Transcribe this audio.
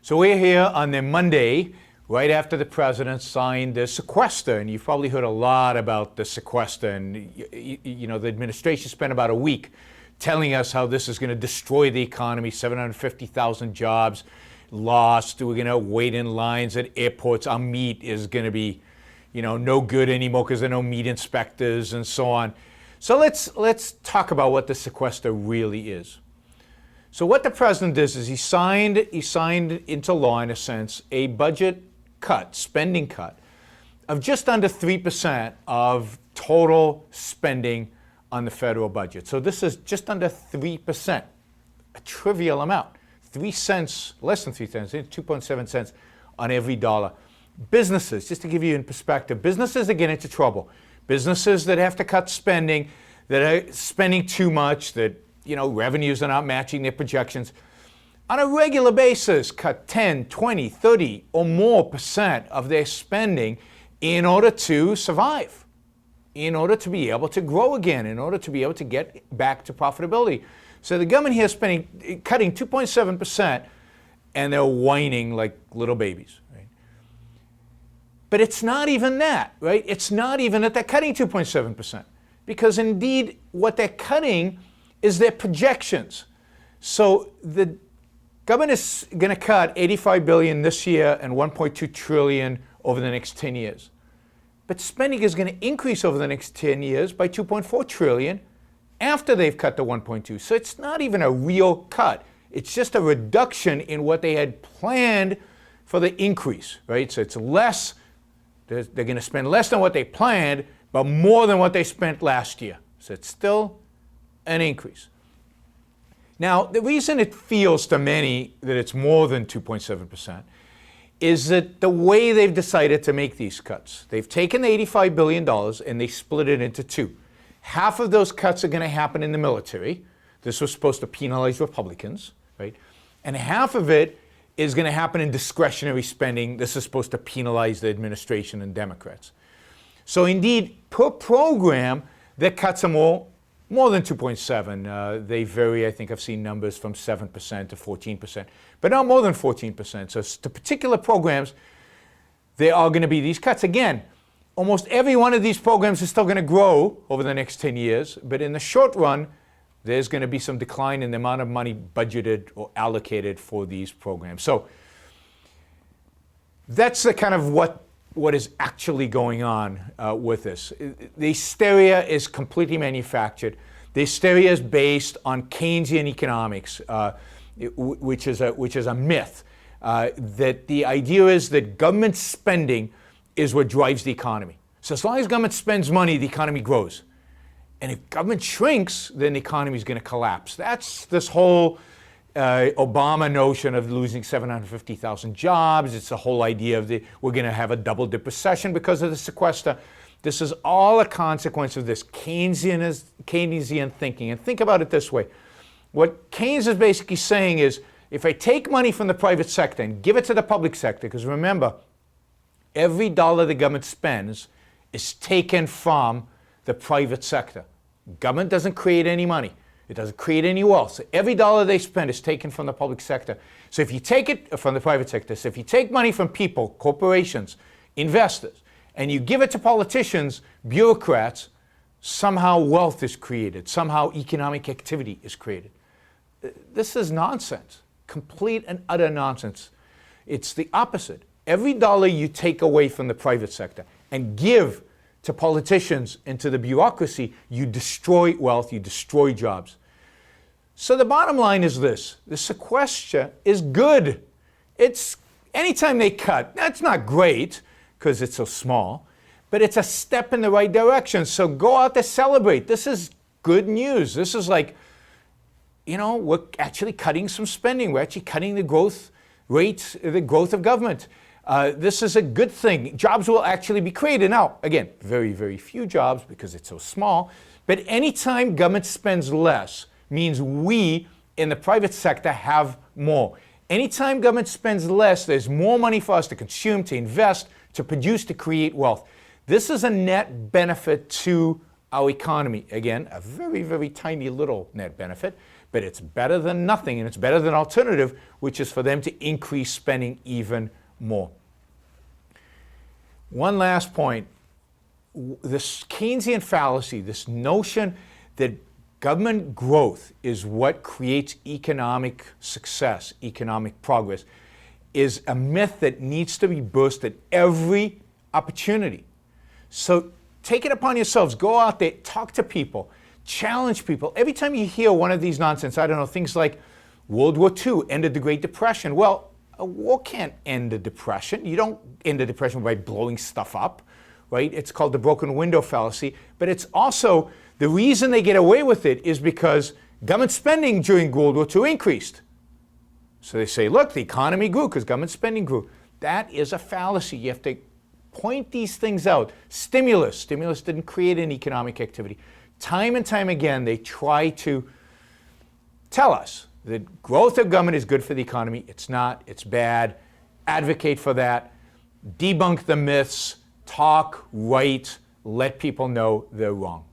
So we're here on the Monday, right after the president signed the sequester, and you've probably heard a lot about the sequester, and you know the administration spent about a week telling us how this is going to destroy the economy, 750,000 jobs lost, we're going to wait in lines at airports, our meat is going to be, no good anymore because there are no meat inspectors and so on. So let's talk about what the sequester really is. So what the president does is he signed into law, in a sense, a budget cut, spending cut, of just under 3% of total spending on the federal budget. So this is just under 3%, a trivial amount. 3 cents, less than 3 cents, 2.7 cents on every dollar. Businesses, just to give you in perspective, businesses are getting into trouble. Businesses that have to cut spending, that are spending too much, that revenues are not matching their projections, on a regular basis cut 10, 20, 30 or more % of their spending in order to survive, in order to be able to grow again, in order to be able to get back to profitability. So the government here is cutting 2.7%, and they're whining like little babies. Right? But it's not even that, right? It's not even that they're cutting 2.7%, because indeed what they're cutting is their projections. So the government is going to cut $85 billion this year and $1.2 trillion over the next 10 years. But spending is going to increase over the next 10 years by $2.4 trillion after they've cut the 1.2. So it's not even a real cut. It's just a reduction in what they had planned for the increase, right? So it's less, they're going to spend less than what they planned, but more than what they spent last year. So it's still an increase. Now, the reason it feels to many that it's more than 2.7% is that the way they've decided to make these cuts. They've taken the $85 billion and they split it into two. Half of those cuts are going to happen in the military. This was supposed to penalize Republicans, right? And half of it is going to happen in discretionary spending. This is supposed to penalize the administration and Democrats. So indeed, per program, the cuts are more than 2.7. They vary. I think I've seen numbers from 7% to 14%, but not more than 14%. So to particular programs, there are going to be these cuts. Again, almost every one of these programs is still going to grow over the next 10 years, but in the short run, there's going to be some decline in the amount of money budgeted or allocated for these programs. So that's the kind of what is actually going on with this. The hysteria is completely manufactured. The hysteria is based on Keynesian economics, which is a myth. That the idea is that government spending is what drives the economy. So as long as government spends money, the economy grows. And if government shrinks, then the economy is going to collapse. That's this whole Obama notion of losing 750,000 jobs. It's the whole idea of we're going to have a double-dip recession because of the sequester. This is all a consequence of this Keynesian thinking. And think about it this way. What Keynes is basically saying is, if I take money from the private sector and give it to the public sector, because remember, every dollar the government spends is taken from the private sector. Government doesn't create any money. It doesn't create any wealth. So every dollar they spend is taken from the public sector. So if you take it from the private sector, so if you take money from people, corporations, investors, and you give it to politicians, bureaucrats, somehow wealth is created. Somehow economic activity is created. This is nonsense. Complete and utter nonsense. It's the opposite. Every dollar you take away from the private sector and give to politicians and to the bureaucracy, you destroy wealth, you destroy jobs. So the bottom line is this: the sequester is good. It's anytime they cut, that's not great because it's so small, but it's a step in the right direction. So go out to celebrate. This is good news. This is like, we're actually cutting some spending. We're actually cutting the growth rate, the growth of government. This is a good thing. Jobs will actually be created. Now, again, very, very few jobs because it's so small. But anytime government spends less means we in the private sector have more. Anytime government spends less, there's more money for us to consume, to invest, to produce, to create wealth. This is a net benefit to our economy. Again, a very, very tiny little net benefit, but it's better than nothing, and it's better than alternative, which is for them to increase spending even more. One last point. This Keynesian fallacy, this notion that government growth is what creates economic success, economic progress, is a myth that needs to be burst at every opportunity. So take it upon yourselves. Go out there, talk to people, challenge people. Every time you hear one of these nonsense, I don't know, things like World War II ended the Great Depression. Well, a war can't end the Depression. You don't end the Depression by blowing stuff up, right? It's called the broken window fallacy. But it's also, the reason they get away with it is because government spending during World War II increased. So they say, look, the economy grew because government spending grew. That is a fallacy. You have to point these things out. Stimulus didn't create an economic activity. Time and time again, they try to tell us that growth of government is good for the economy. It's not, it's bad. Advocate for that. Debunk the myths. Talk, write, let people know they're wrong.